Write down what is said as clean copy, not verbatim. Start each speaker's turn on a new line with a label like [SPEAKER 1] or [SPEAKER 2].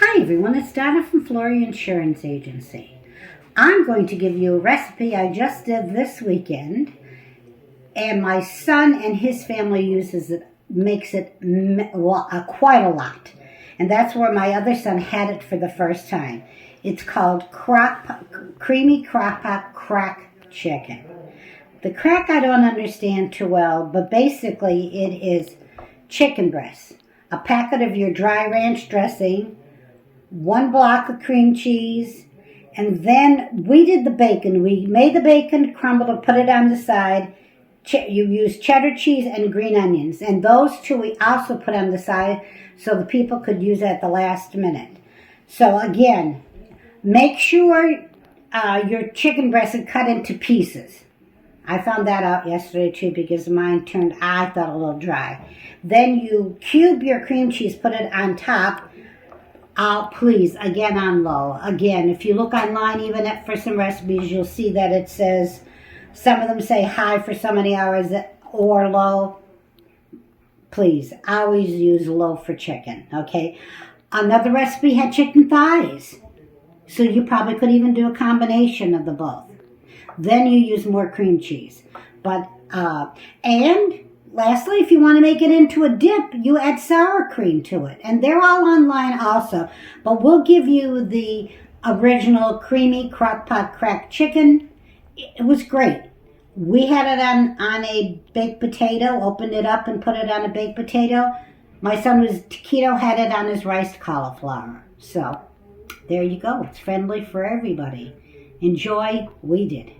[SPEAKER 1] Hi everyone, it's Donna from Flory Insurance Agency. I'm going to give you a recipe I just did this weekend, and my son and his family makes it quite a lot. And that's where my other son had it for the first time. It's called creamy crock-pot crack chicken. The crack I don't understand too well, but basically it is chicken breast, a packet of your dry ranch dressing, 1 block of cream cheese, and then we did the bacon. We made the bacon, crumbled it, put it on the side. You use cheddar cheese and green onions, and those two we also put on the side so the people could use it at the last minute. So again, make sure your chicken breast is cut into pieces. I found that out yesterday too because mine turned, I thought, a little dry. Then you cube your cream cheese, put it on top. Please, again on low. Again, if you look online, even for some recipes, you'll see that it says, some of them say high for so many hours or low. Please, always use low for chicken, okay? Another recipe had chicken thighs. So you probably could even do a combination of the both. Then you use more cream cheese. And lastly, if you want to make it into a dip, you add sour cream to it. And they're all online also. But we'll give you the original creamy crock-pot cracked chicken. It was great. We had it on a baked potato, opened it up and put it on a baked potato. My son was keto, had it on his riced cauliflower. So there you go. It's friendly for everybody. Enjoy. We did.